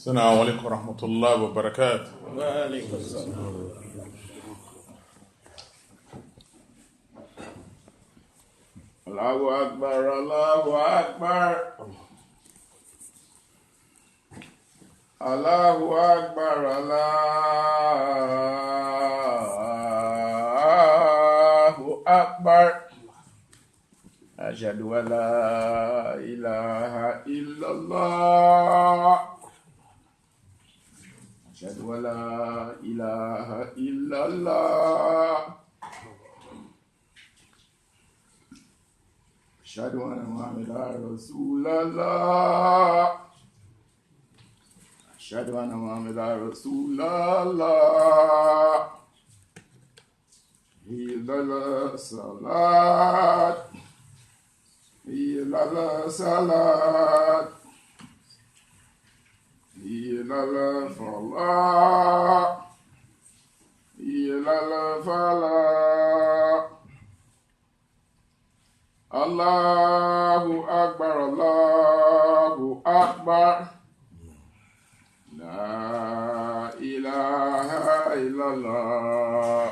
السلام عليكم ورحمة الله وبركاته. وعليكم السلام. Allahu Akbar, Allahu Akbar. Allahu Akbar, Allahu Akbar. Asyhadu an la ilaha illallah. Asyhadu an la ilaha illallah. Asyhadu anna Muhammadan Rasulullah. Asyhadu anna Muhammadan Rasulullah. Illallah salat. Illallah salat. Illallah falah. Illallah falah. Allahu Akbar, Allahu Akbar. La ilaha illallah.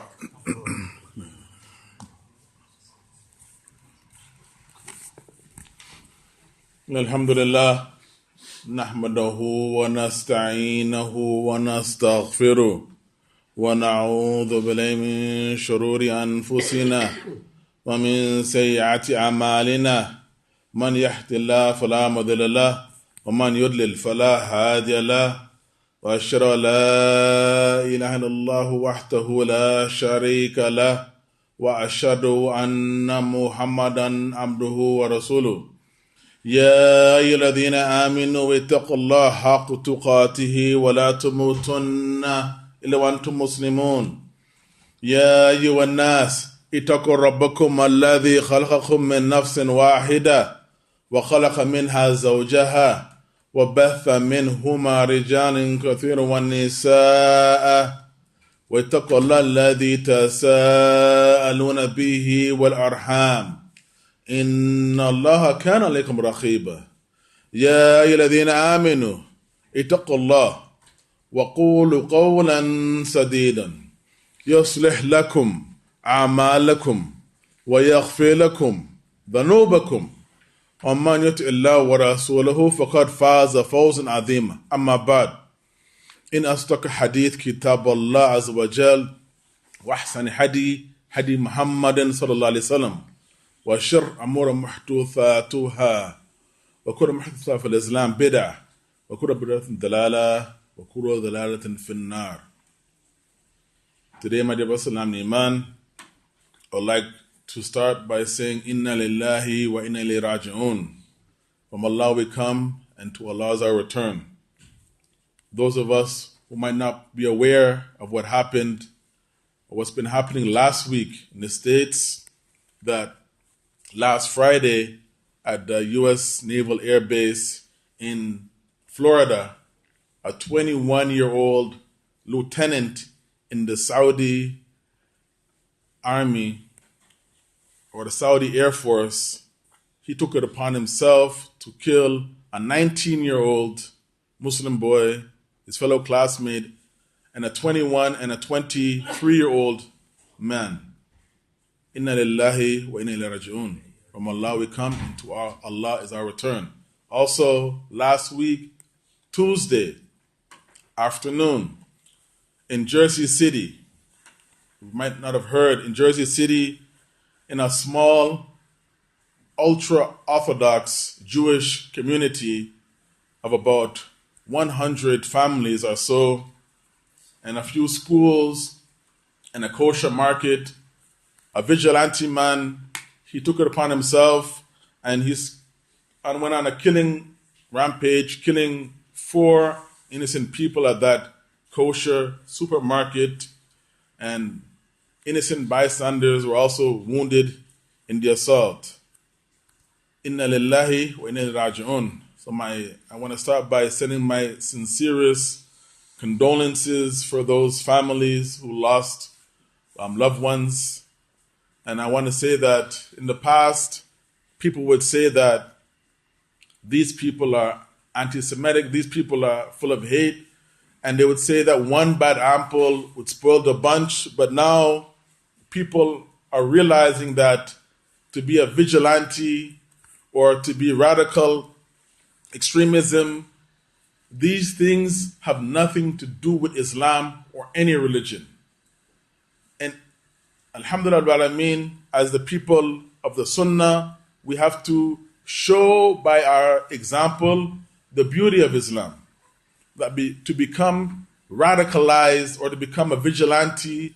Alhamdulillah. نحمده ونستعينه ونستغفره ونعوذ بالله من شرور أنفسنا ومن سيئات أعمالنا من يهد الله فلا مضل له ومن يضلل فلا هادي له وأشهد أن لا إله إلا الله وحده لا شريك له وأشهد أن محمدا عبده ورسوله يا أيها الذين آمنوا اتقوا الله حق تقاته ولا تموتن إلا وأنتم مسلمون يا أيها الناس اتقوا ربكم الذي خلقكم من نفس واحدة وخلق منها زوجها وبث منهما رجالا كثيرا والنساء واتقوا الله الذي تساءلون به والأرحام إن الله كان عليكم رقيبا يا أيها الذين آمنوا اتقوا الله وقولوا قولا سديدا يصلح لكم أعمالكم ويغفر لكم ذنوبكم ومن يطع الله ورسوله فقد فاز فوزا عظيما أما بعد إن أصدق حديث كتاب الله عز وجل وأحسن هدي محمد صلى الله عليه وسلم وشر أمور محدثاتها وكل محدثة في الإسلام بدعة وكل بدعة ضلالة وكل ضلالة في النار. Today, my dear brothers and Imam, I would like to start by saying Inna lillahi wa inna ilayhi raji'un. From Allah we come and to Allah is our return. Those of us who might not be aware of what happened or what's been happening last week in the States, that last Friday at the U.S. Naval Air Base in Florida, a 21-year-old lieutenant in the Saudi Army or the Saudi Air Force, he took it upon himself to kill a 19-year-old Muslim boy, his fellow classmate, and a 21 and a 23-year-old man. Inna lillahi wa inna ilayhi raji'un. From Allah we come, and to Allah is our return. Also, last week, Tuesday afternoon, in Jersey City, you might not have heard, in Jersey City, in a small, ultra-Orthodox Jewish community of about 100 families or so, and a few schools, and a kosher market, a vigilante man, he took it upon himself and went on a killing rampage, killing 4 innocent people at that kosher supermarket, and innocent bystanders were also wounded in the assault. Inna lillahi wa inna ilayhi raji'un. So I want to start by sending my sincerest condolences for those families who lost loved ones. And I want to say that in the past, people would say that these people are anti-Semitic. These people are full of hate. And they would say that one bad apple would spoil the bunch. But now people are realizing that to be a vigilante or to be radical extremism, these things have nothing to do with Islam or any religion. And Alhamdulillah, as the people of the Sunnah, we have to show by our example the beauty of Islam. To become radicalized or to become a vigilante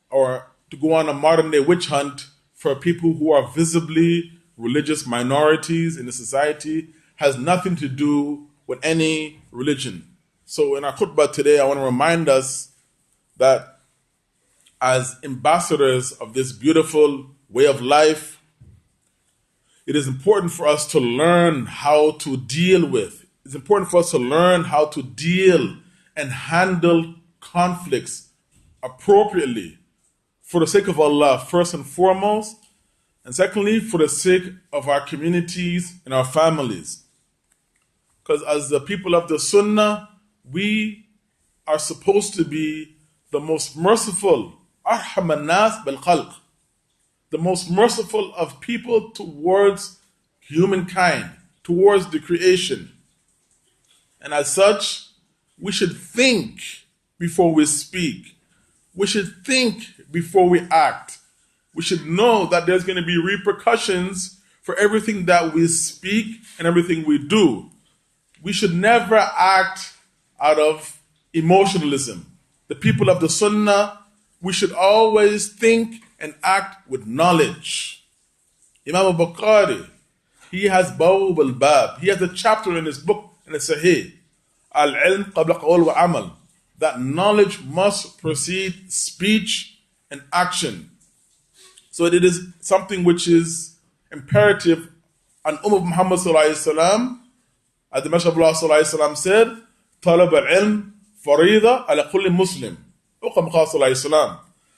or to go on a modern day witch hunt for people who are visibly religious minorities in the society has nothing to do with any religion. So in our khutbah today, I want to remind us that as ambassadors of this beautiful way of life, it is important for us to learn how to deal with. It's important for us to learn how to deal and handle conflicts appropriately for the sake of Allah, first and foremost, and secondly, for the sake of our communities and our families. Because as the people of the Sunnah, we are supposed to be the most merciful, arham an-nas bil khalq, the most merciful of people towards humankind, towards the creation. And as such, we should think before we speak. We should think before we act. We should know that there's going to be repercussions for everything that we speak and everything we do. We should never act out of emotionalism. The people of the Sunnah, we should always think and act with knowledge. Imam al-Bukhari, he has Bawb al-Bab. He has a chapter in his book, in the Sahih, Al-Ilm qabla qawl wa amal, that knowledge must precede speech and action. So it is something which is imperative. And Muhammad sallallahu alaihi wasallam, as the Messenger of Allah sallallahu alaihi wasallam said, "Talab al-ilm farida ala kulli Muslim."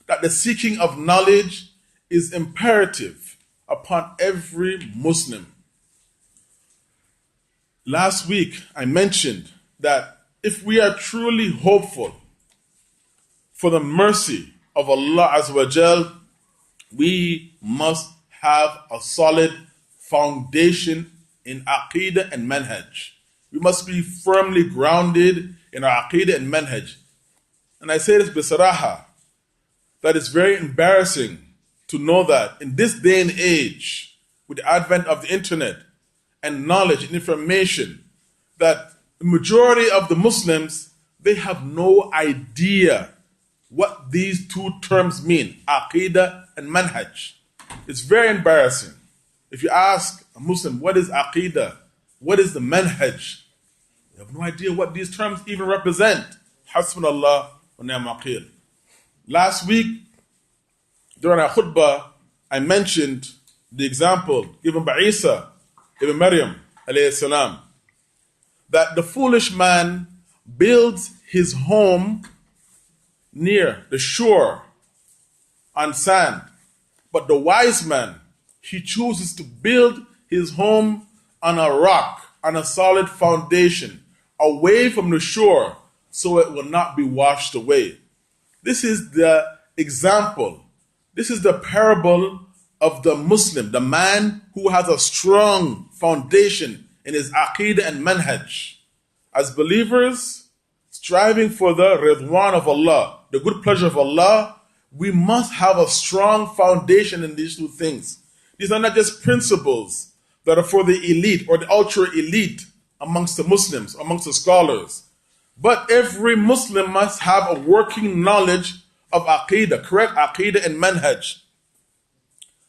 That the seeking of knowledge is imperative upon every Muslim. Last week I mentioned that if we are truly hopeful for the mercy of Allah Azza wa Jal, we must have a solid foundation in Aqidah and Manhaj. We must be firmly grounded in our Aqidah and Manhaj. And I say this bisaraha, that it's very embarrassing to know that in this day and age, with the advent of the internet and knowledge and information, that the majority of the Muslims, they have no idea what these two terms mean, Aqidah and Manhaj. It's very embarrassing. If you ask a Muslim, what is Aqidah? What is the Manhaj? You have no idea what these terms even represent. Hasbunallah wa ni'mal wakeel. Last week, during our khutbah, I mentioned the example given by Isa ibn Maryam alayhi salam, that the foolish man builds his home near the shore on sand, but the wise man, he chooses to build his home on a rock, on a solid foundation, away from the shore, so it will not be washed away. This is the example. This is the parable of the Muslim, the man who has a strong foundation in his Aqidah and Manhaj. As believers, striving for the Ridwan of Allah, the good pleasure of Allah, we must have a strong foundation in these two things. These are not just principles that are for the elite or the ultra elite amongst the Muslims, amongst the scholars. But every Muslim must have a working knowledge of Aqidah, correct Aqidah and Manhaj.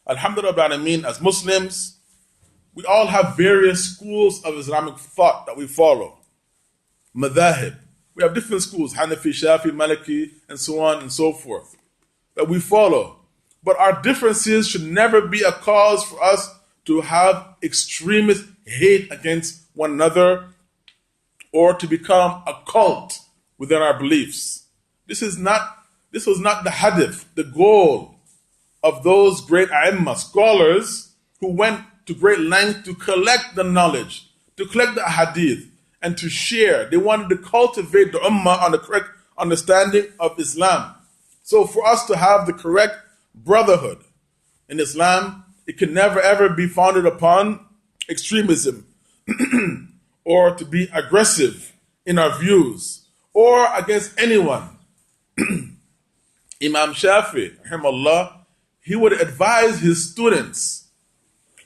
Alhamdulillah, as Muslims, we all have various schools of Islamic thought that we follow. Madhahib. We have different schools, Hanafi, Shafi, Maliki, and so on and so forth, that we follow. But our differences should never be a cause for us to have extremist hate against one another or to become a cult within our beliefs. This was not the hadith, the goal of those great a'imma, scholars who went to great lengths to collect the knowledge, to collect the hadith, and to share. They wanted to cultivate the ummah on the correct understanding of Islam. So for us to have the correct brotherhood in Islam, it can never ever be founded upon extremism or to be aggressive in our views or against anyone. Imam Shafi, rahimahullah, he would advise his students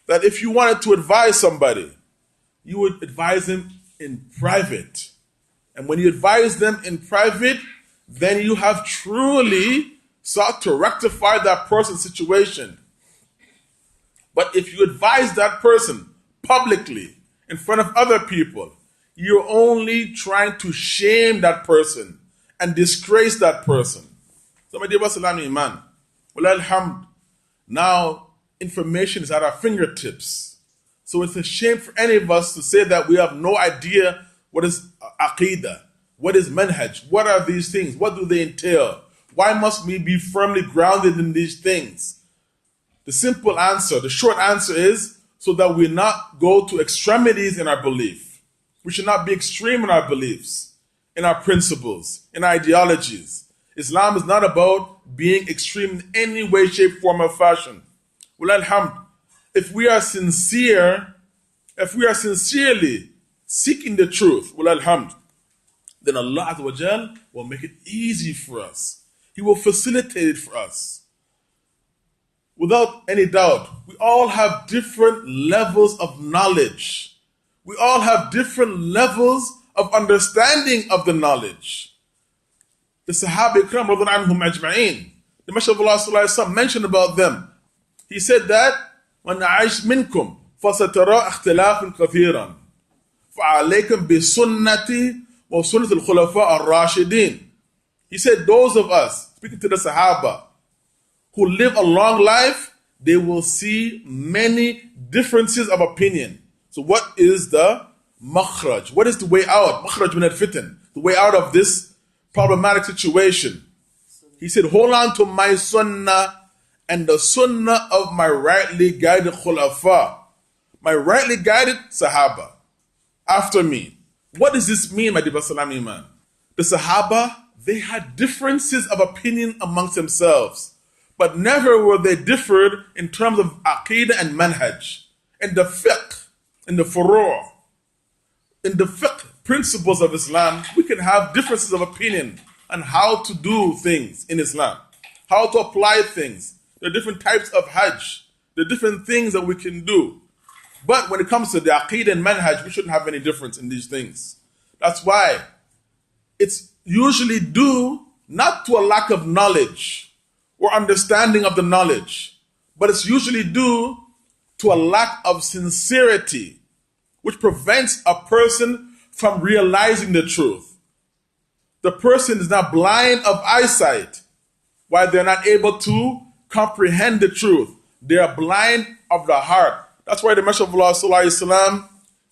that if you wanted to advise somebody, you would advise them in private. And when you advise them in private, then you have truly sought to rectify that person's situation. But if you advise that person publicly in front of other people, you're only trying to shame that person and disgrace that person. So my dear Salami Iman, Wallah alhamd, now information is at our fingertips. So it's a shame for any of us to say that we have no idea what is aqidah, what is manhaj, what are these things, what do they entail, why must we be firmly grounded in these things? The simple answer, the short answer is so that we not go to extremities in our belief. We should not be extreme in our beliefs, in our principles, in our ideologies. Islam is not about being extreme in any way, shape, form, or fashion. Well, alhamd, if we are sincerely seeking the truth, well, alhamd, then Allah Azza wa Jal will make it easy for us. He will facilitate it for us. Without any doubt, we all have different levels of knowledge. We all have different levels of understanding of the knowledge. The Sahaba Ikram radhiyallahu anhum ajma'in, the Messenger of Allah sallallahu alaihi wasallam mentioned about them. He said that, وَأَنَّ عَيْشْ مِنْكُمْ فَسَتَرَى اخْتِلَافٍ كَثِيرًا فَعَلَيْكُمْ بِسُنَّتِي وَسُنَّةِ الْخُلَفَاءِ الرَّاشِدِينَ. He said, those of us, speaking to the Sahaba, who live a long life, they will see many differences of opinion. So what is the makhraj? What is the way out? Makhraj min al-fitan, the way out of this problematic situation. He said, hold on to my sunnah and the sunnah of my rightly guided khulafa, my rightly guided sahaba after me. What does this mean, my dear Salam Iman? The Sahaba, they had differences of opinion amongst themselves, but never were they differed in terms of aqidah and manhaj. In the fiqh, in the furu', in the fiqh principles of Islam, we can have differences of opinion on how to do things in Islam, how to apply things. There are different types of hajj. There are different things that we can do. But when it comes to the aqidah and manhaj, we shouldn't have any difference in these things. That's why it's usually due not to a lack of knowledge or understanding of the knowledge, but it's usually due to a lack of sincerity, which prevents a person from realizing the truth. The person is not blind of eyesight, why they're not able to comprehend the truth. They are blind of the heart. That's why the Messenger of Allah sallallahu alaihi wasallam,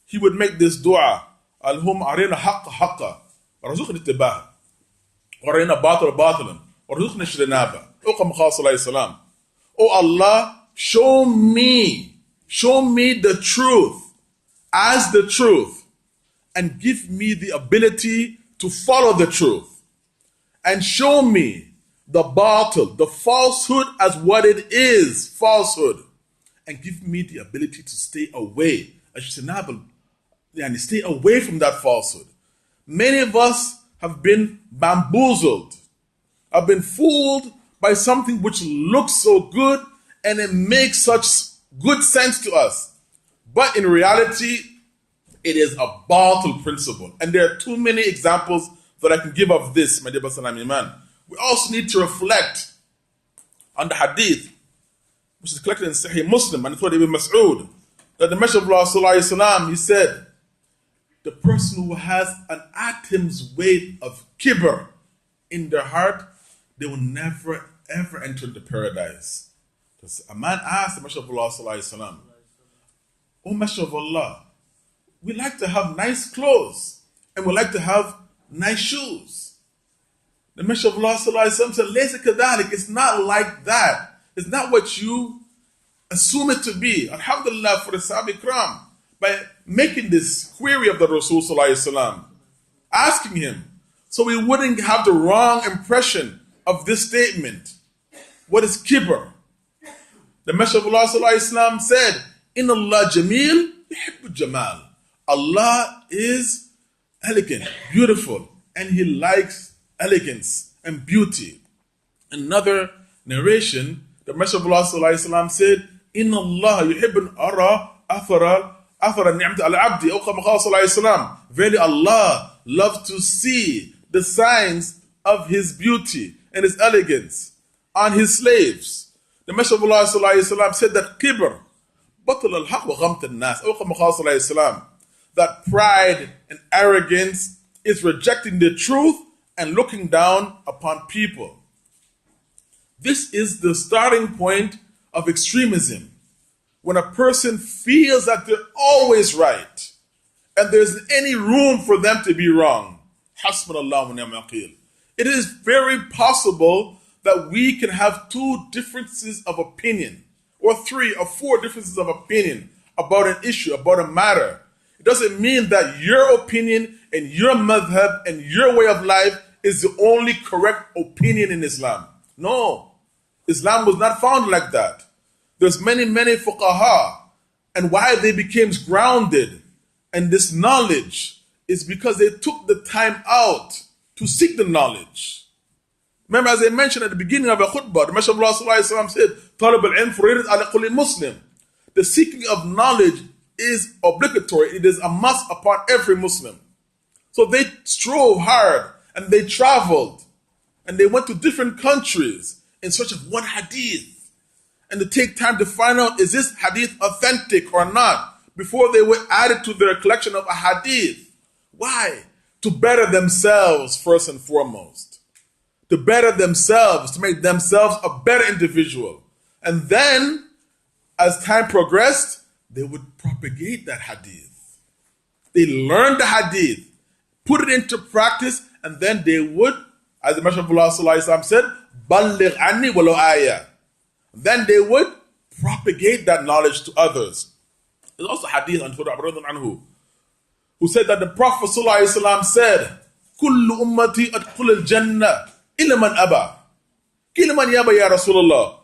he would make this dua: Al-hum arina haqqa haqqa, warzuqni ittiba'ah, wa arina batil batilan, warzuqni ijtinaba. Oh Allah, show me the truth as the truth, and give me the ability to follow the truth, and show me the batil, the falsehood as what it is, falsehood, and give me the ability to stay away, stay away from that falsehood. Many of us have been bamboozled, have been fooled by something which looks so good and it makes such good sense to us. But in reality, it is a batil principle. And there are too many examples that I can give of this, my dear Salam Iman. We also need to reflect on the hadith, which is collected in Sahih Muslim, and it's what Ibn Mas'ud, that the Messenger of Allah sallallahu alaihi wasallam, he said, the person who has an atom's weight of kibr in their heart, they will never ever enter the paradise. Because a man asked the Messenger of Allah sallallahu alaihi wasallam, "O Messenger of Allah, we like to have nice clothes and we like to have nice shoes." The Messenger of Allah sallallahu alaihi wasallam said, "Laysa kadhalik." It's not like that. It's not what you assume it to be. Alhamdulillah for the Sahaba Ikram. By making this query of the Rasul Sallallahu Alaihi Wasallam, asking him, so we wouldn't have the wrong impression of this statement. What is kibr? The Messenger of Allah Sallallahu Alaihi Wasallam said, Inna Allah Jameel yuhibbu Jamal. Allah is elegant, beautiful, and He likes elegance and beauty. Another narration, the Messenger of Allah Sallallahu Alaihi Wasallam said, Inna Allah yuhibbun ara athara ni'mat al-abdi. Verily Allah loves to see the signs of His beauty and His elegance on His slaves. The Messenger of Allah Sallallahu Alaihi Wasallam said that kibr, batul al-haq wa ghamt al-nas. That pride and arrogance is rejecting the truth and looking down upon people. This is the starting point of extremism. When a person feels that they're always right and there's any room for them to be wrong. Hasbunallahu wa ni'mal wakeel. It is very possible that we can have two differences of opinion, or three or four differences of opinion about an issue, about a matter. It doesn't mean that your opinion and your madhab and your way of life is the only correct opinion in Islam. No, Islam was not founded like that. There's many fuqaha, and why they became grounded in this knowledge is because they took the time out to seek the knowledge. Remember, as I mentioned at the beginning of a khutbah, the Messenger of Allah Sallallahu Alaihi Wasallam said, "Talab al-ilm faridat ala kulli Muslim." The seeking of knowledge is obligatory. It is a must upon every Muslim. So they strove hard and they traveled and they went to different countries in search of one hadith. And to take time to find out, is this hadith authentic or not, before they would add it to their collection of a hadith. Why? To better themselves first and foremost. To better themselves, to make themselves a better individual. And then, as time progressed, they would propagate that hadith. They learned the hadith, put it into practice, and then they would, as the Messenger of Allah Sallallahu Alaihi Wasallam said, "Balligh anni walau ayah." Then they would propagate that knowledge to others. There's also hadith on anhu, who said that the Prophet Sallallahu Alaihi Wasallam said, "Kullu ummati adkhul al-jannah illa man aba." Qila man yaba ya Rasulullah?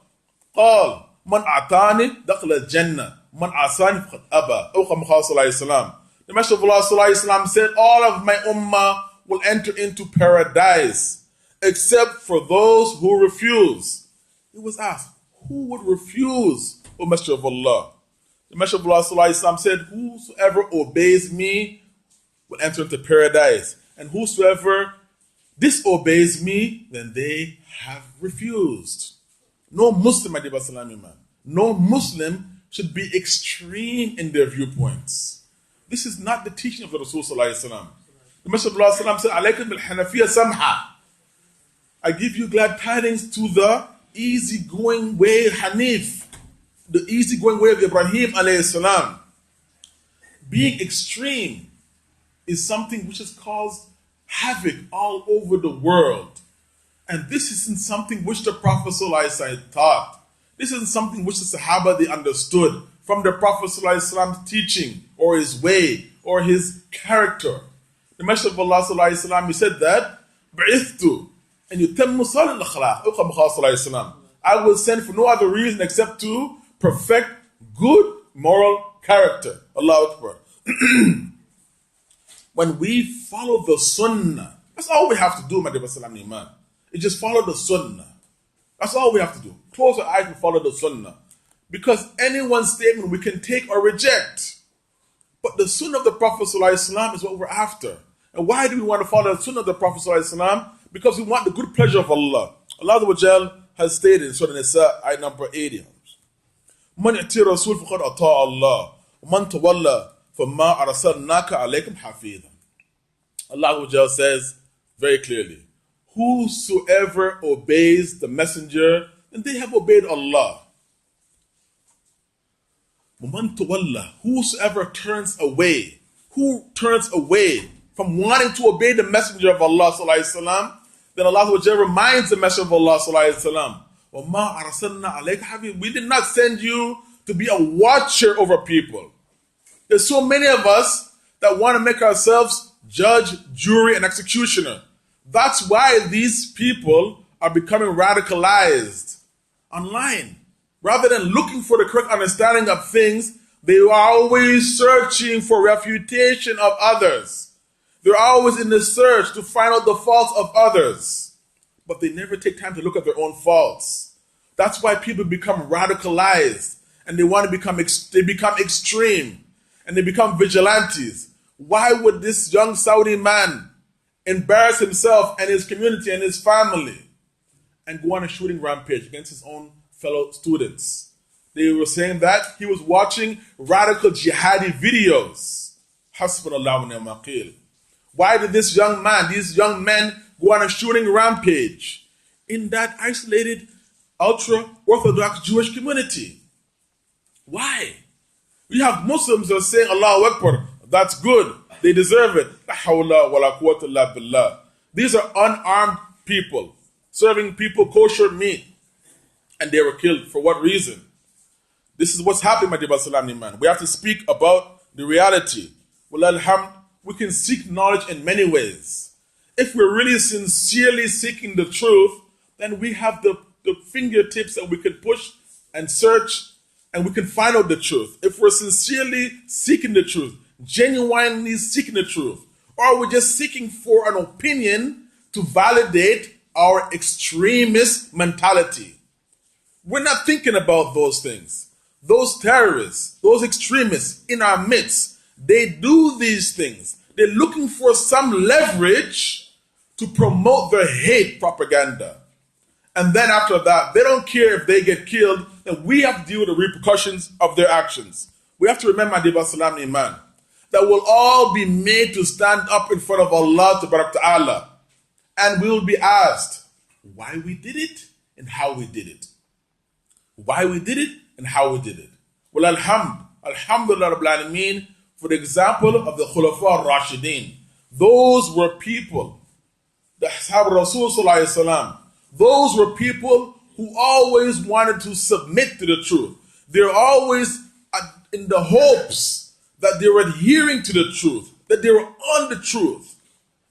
Qal man a'tani dakhla al-jannah, man asani faqad aba. Aw kama qala Sallallahu Alaihi Wasallam. The Messenger of Allah Sallallahu Alaihi Wasallam said, all of my ummah will enter into paradise except for those who refuse. It was asked, who would refuse, O Messenger of Allah? The Messenger of Allah Sallallahu Alaihi Wasallam said, whosoever obeys me will enter into paradise, and whosoever disobeys me, then they have refused. No Muslim, no Muslim should be extreme in their viewpoints. This is not the teaching of the Rasul Sallallahu Alaihi Wasallam. The Messenger of Allah Sallallahu Alaihi Wasallam said, "Alaykum bil Hanafiyya samha." I give you glad tidings to the easygoing way, Hanif, the easygoing way of Ibrahim alayhi salam. Being extreme is something which has caused havoc all over the world. And this isn't something which the Prophet Sallallahu Alaihi Wasallam taught. This isn't something which the Sahaba they understood from the Prophet Sallallahu Alaihi Wasallam's teaching or his way or his character. The Messenger of Allah Sallallahu Alaihi Wasallam, he said that, "Ba'ithtu and yutammu salih al-akhlaq." I will send for no other reason except to perfect good moral character. Allahu Akbar. When we follow the Sunnah, that's all we have to do, my dear Salam Iman. Is just follow the Sunnah. That's all we have to do. Close our eyes and follow the Sunnah. Because any one statement we can take or reject. But the Sunnah of the Prophet ﷺ is what we're after. And why do we want to follow the Sunnah of the Prophet ﷺ? Because we want the good pleasure of Allah. Allah has stated in Surah Nisa, ayat number 80. Man yati rasul faqad ata Allah, man tawalla fama arsalnaka alaykum hafidhan. Allah says very clearly, whosoever obeys the messenger, then they have obeyed Allah. Man tawalla, whosoever turns away, who turns away from wanting to obey the messenger of Allah sallallahu alaihi wasallam, then Allah reminds the messenger of Allah sallallahu alaihi wasallam, وَمَا أَرْسَلْنَا عَلَيْكَ حَفِيظًا. We did not send you to be a watcher over people. There's so many of us that want to make ourselves judge, jury, and executioner. That's why these people are becoming radicalized online. Rather than looking for the correct understanding of things, they are always searching for refutation of others. They're always in the search to find out the faults of others. But they never take time to look at their own faults. That's why people become radicalized and they want to become extreme and they become vigilantes. Why would this young Saudi man embarrass himself and his community and his family and go on a shooting rampage against his own fellow students? They were saying that he was watching radical jihadi videos. Hasbunallah wa ni'mal wakeel. Why did these young men go on a shooting rampage in that isolated, ultra-Orthodox Jewish community? Why? We have Muslims that are saying Allahu Akbar, that's good, they deserve it. La hawla wa la quwwata illa billah. These are unarmed people, serving people kosher meat, and they were killed. For what reason? This is what's happening, my dear Muslim man. We have to speak about the reality. Well, alhamd, we can seek knowledge in many ways. If we're really sincerely seeking the truth, then we have the fingertips that we can push and search, and we can find out the truth. If we're sincerely seeking the truth, genuinely seeking the truth, or we're just seeking for an opinion to validate our extremist mentality. We're not thinking about those things. Those terrorists, those extremists in our midst, they do these things. They're looking for some leverage to promote their hate propaganda. And then after that, they don't care if they get killed, and we have to deal with the repercussions of their actions. We have to remember, my dear Salam Iman, that we'll all be made to stand up in front of Allah Ta'ala, and we will be asked why we did it and how we did it. Why we did it and how we did it. Well, Alhamdulillah Rabbil Alameen, for the example of the Khulafa al-Rashidin. Those were people, the Ashab Rasul Sallallahu Alaihi Wasallam, those were people who always wanted to submit to the truth. They're always in the hopes that they were adhering to the truth, that they were on the truth.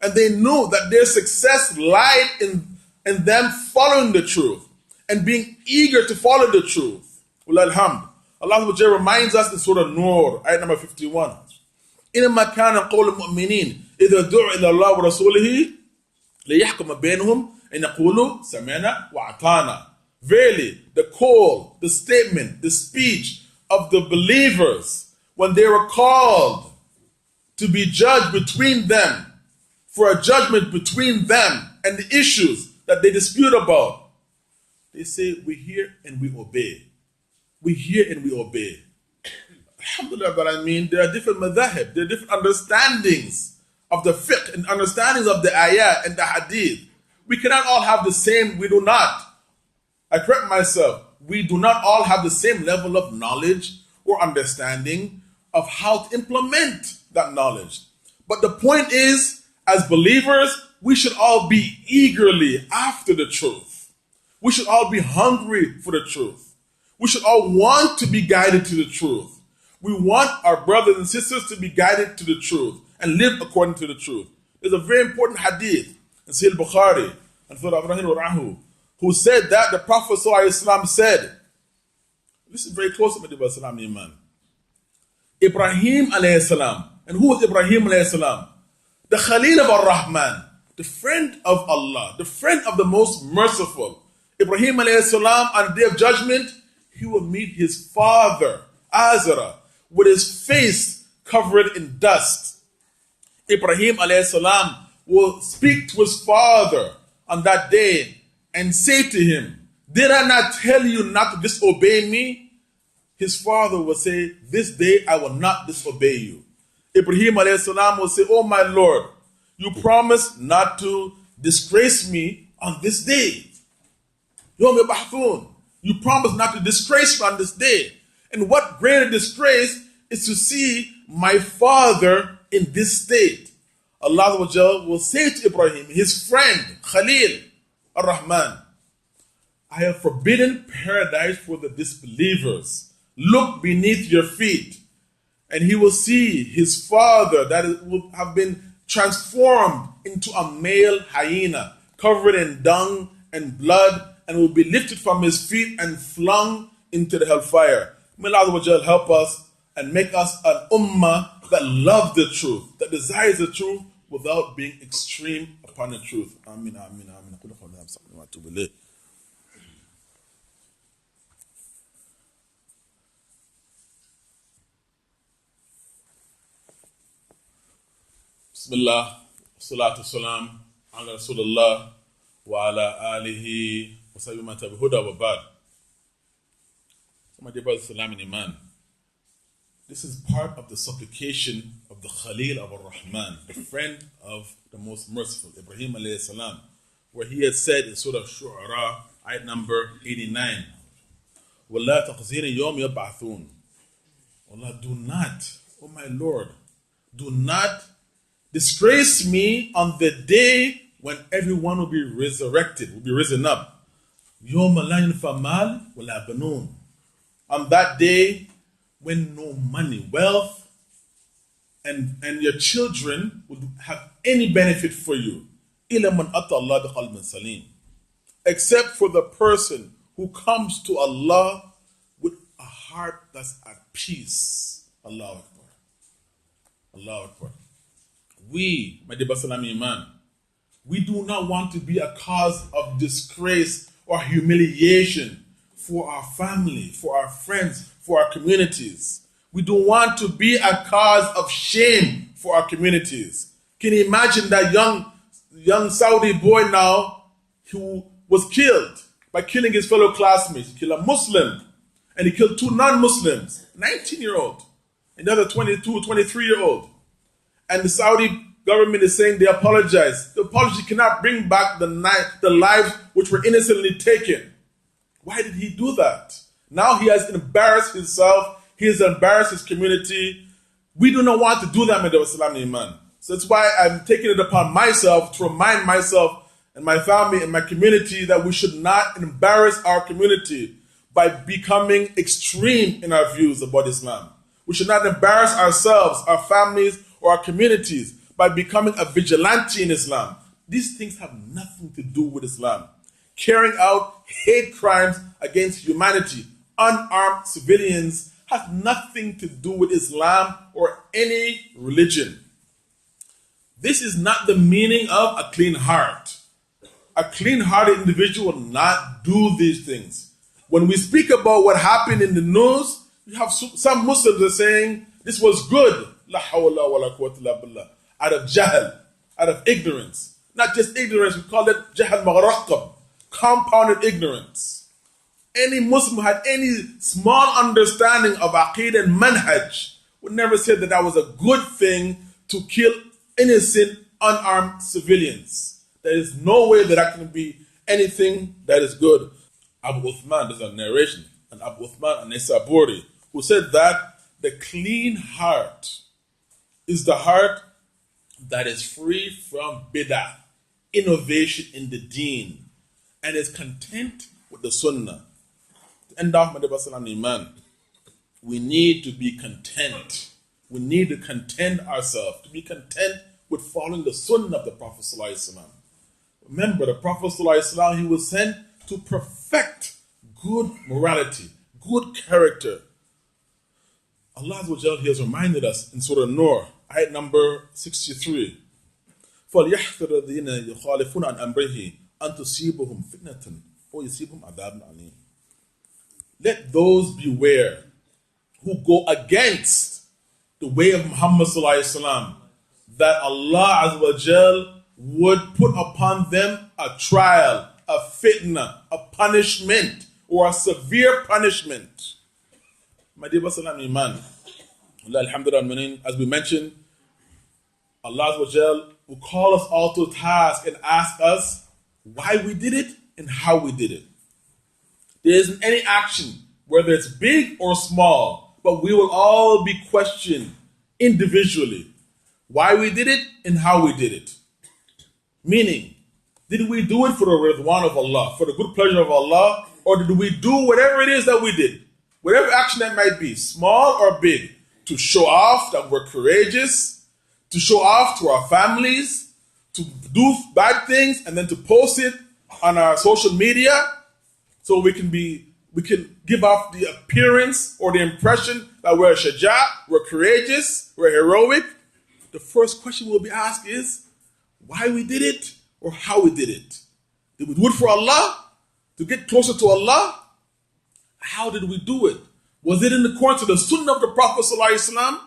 And they knew that their success lied in them following the truth and being eager to follow the truth. Well, alhamd. Allah reminds us in Surah Nur, ayat number 51. إِنَّمَا كَانَ قَوْلُ الْمُؤْمِنِينَ إِذَا دُعُوا إِلَى اللَّهِ وَرَسُولِهِ لِيَحْكُمَ بَيْنَهُمْ أَنْ يَقُولُوا سَمِعْنَا وَأَطَعْنَا. Verily, the call, the statement, the speech of the believers when they were called to be judged between them, for a judgment between them and the issues that they dispute about, they say, we hear and we obey. We hear and we obey. Alhamdulillah, but I mean, there are different madhahib, there are different understandings of the fiqh and understandings of the ayat and the hadith. We cannot all have the same, we do not. I correct myself, we do not all have the same level of knowledge or understanding of how to implement that knowledge. But the point is, as believers, we should all be eagerly after the truth. We should all be hungry for the truth. We should all want to be guided to the truth. We want our brothers and sisters to be guided to the truth and live according to the truth. There's a very important hadith in Sahih Bukhari and who said that the Prophet ﷺ said, listen very closely, my dear Salam Iman. Ibrahim alayhi salam. And who was Ibrahim alayhi salam? The Khalil of Ar-Rahman, the friend of Allah, the friend of the most merciful. Ibrahim alayhi salam, on the day of judgment, he will meet his father, Azara, with his face covered in dust. Ibrahim alayhi salam will speak to his father on that day and say to him, did I not tell you not to disobey me? His father will say, this day I will not disobey you. Ibrahim alayhi salam will say, oh my Lord, you promised not to disgrace me on this day. You promised not to disgrace me on this day. And what greater disgrace is to see my father in this state. Allah will say to Ibrahim, his friend, Khalil Ar-Rahman, I have forbidden paradise for the disbelievers. Look beneath your feet. And he will see his father that will have been transformed into a male hyena, covered in dung and blood, and will be lifted from his feet and flung into the hellfire. May Allah help us and make us an ummah that loves the truth, that desires the truth without being extreme upon the truth. Amin, amin, amin. Bismillah, salatu salam, ala Rasulullah, wa ala alihi, wa sahbihi man tabi'ahu huda wa ba'd. So my dear brothers, salam and iman. This is part of the supplication of the Khalil of Ar-Rahman, the friend of the most merciful, Ibrahim alayhi salam, where he had said in Surah Shu'ara, ayat number 89, وَلَا تَخْزِينِ يَوْمِ يَبْعَثُونَ. Allah, do not, oh my Lord, do not disgrace me on the day when everyone will be resurrected, will be risen up. يَوْمَ لَا يَنْفَعُ مَالٌ وَلَا بَنُونَ. On that day when no money, wealth, and your children would have any benefit for you. إِلَّا مَنْ أَتَى اللَّهَ بِقَلْبٍ سَلِيمٍ. Except for the person who comes to Allah with a heart that's at peace. Allahu Akbar. Allahu Akbar. We, my dear Basalam Iman, we do not want to be a cause of disgrace or humiliation for our family, for our friends, for our communities. We don't want to be a cause of shame for our communities. Can you imagine that young Saudi boy now who was killed by killing his fellow classmates? He killed a Muslim and he killed 2 non-Muslims, 19-year-old and the other 22, 23-year-old. And the Saudi government is saying they apologize. The apology cannot bring back the lives which were innocently taken. Why did he do that? Now he has embarrassed himself. He has embarrassed his community. We do not want to do that, my dear Islam Iman. So that's why I'm taking it upon myself to remind myself and my family and my community that we should not embarrass our community by becoming extreme in our views about Islam. We should not embarrass ourselves, our families, or our communities by becoming a vigilante in Islam. These things have nothing to do with Islam. Carrying out hate crimes against humanity, unarmed civilians, has nothing to do with Islam or any religion. This is not the meaning of a clean heart. A clean-hearted individual will not do these things. When we speak about what happened in the news, you have some Muslims are saying this was good. La hawla wa la quwwata illa billah. Out of jahl, out of ignorance. Not just ignorance, we call it jahl maghraqab, compounded ignorance. Any Muslim who had any small understanding of aqeedah and manhaj would never say that that was a good thing to kill innocent, unarmed civilians. There is no way that can be anything that is good. Abu Uthman, there's a narration, and Abu Uthman an-Nisaburi, who said that the clean heart is the heart that is free from bid'ah, innovation in the deen, and is content with the Sunnah. To end off, my dear Basalam Iman, we need to be content. We need to content ourselves, to be content with following the Sunnah of the Prophet Sallallahu Alaihi Wasallam. Remember, the Prophet ﷺ, he was sent to perfect good morality, good character. Allah Azza wa Jal, he has reminded us in Surah Nur, ayat number 63. فَلْيَحْذَرِ الَّذِينَ يُخَالِفُونَ عَنْ أَمْرِهِ أَنْ تُصِيبَهُمْ فِتْنَةٌ أَوْ يُصِيبَهُمْ عَذَابٌ أَلِيمٌ. Let those beware who go against the way of Muhammad ﷺ, that Allah Azza wa Jal would put upon them a trial, a fitna, a punishment, or a severe punishment. My dear Basalam Iman, Alhamdulillah, as we mentioned, Allah Azza wa Jal will call us all to task and ask us why we did it and how we did it. There isn't any action, whether it's big or small, but we will all be questioned individually why we did it and how we did it. Meaning, did we do it for the ridwan of Allah, for the good pleasure of Allah, or did we do whatever it is that we did, whatever action that might be, small or big, to show off that we're courageous, to show off to our families, to do bad things and then to post it on our social media so we can give off the appearance or the impression that we're shaja, we're courageous, we're heroic. The first question we'll be asked is why we did it or how we did it. Did we do it for Allah? To get closer to Allah? How did we do it? Was it in accordance to the Sunnah of the Prophet ﷺ?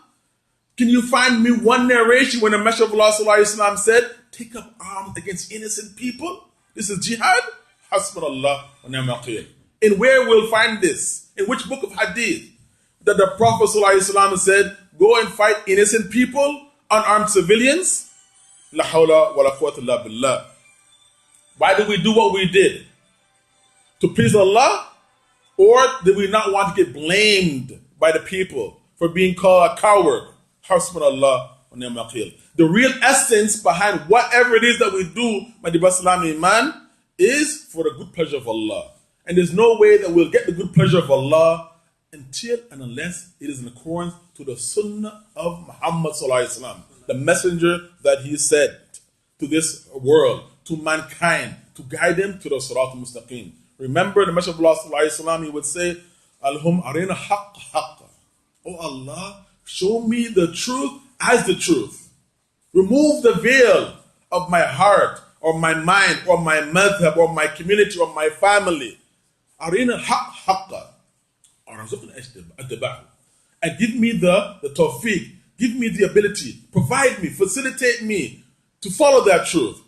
Can you find me one narration when the Messenger of Allah ﷺ said, take up arms against innocent people? This is jihad? Hasbunallah wa ni'mal wakeel. In where we'll find this? In which book of hadith? That the Prophet ﷺ said, go and fight innocent people, unarmed civilians? La hawla wa la quwwata illa billah. Why did we do what we did? To please Allah? Or did we not want to get blamed by the people for being called a coward? Hasbunallah wa ni'mal wakeel. The real essence behind whatever it is that we do, my dear Islam Iman, is for the good pleasure of Allah. And there's no way that we'll get the good pleasure of Allah until and unless it is in accordance to the Sunnah of Muhammad Sallallahu Alaihi Wasallam, the messenger that he sent to this world, to mankind, to guide them to the Sirat al-Mustaqim. Remember the Messenger of Allah Sallallahu Alaihi Wasallam, he would say, Alhum arina haqq haqq. Oh Allah, show me the truth as the truth. Remove the veil of my heart or my mind or my madhab or my community or my family. Arina haqq haqqa. And give me the tawfiq, give me the ability, provide me, facilitate me to follow that truth.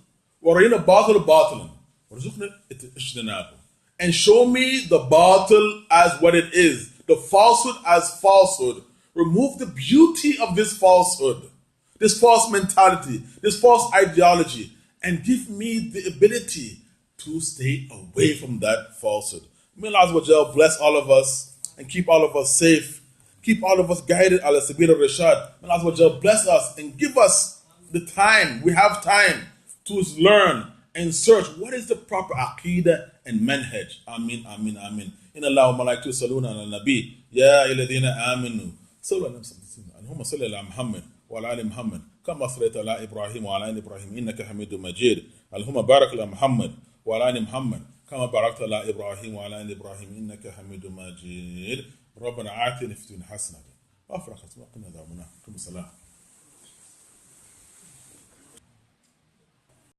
And show me the batil as what it is, the falsehood as falsehood. Remove the beauty of this falsehood, this false mentality, this false ideology, and give me the ability to stay away from that falsehood. May Allah Azza wa Jal bless all of us and keep all of us safe, keep all of us guided ala sabil al-rashad. May Allah Azza wa Jal bless us and give us the time, we have time to learn and search what is the proper aqidah and manhaj. Ameen, ameen, ameen. Inna Allah wa malaikatu saluna ala nabi. Ya ayyuhalladhina amanu. Sallu ala Allahumma salli ala Muhammad wa ala ali Muhammad. Kama sallaita ala Ibrahim wa ala ali Ibrahim. Innaka hamidun majid. Allahumma barak ala Muhammad wa ala ali Muhammad. كما باركت على إبراهيم وعلى آل إبراهيم إنك حميد مجيد ربنا آتنا في الدنيا حسنة وفي الآخرة حسنة وقنا عذاب النار.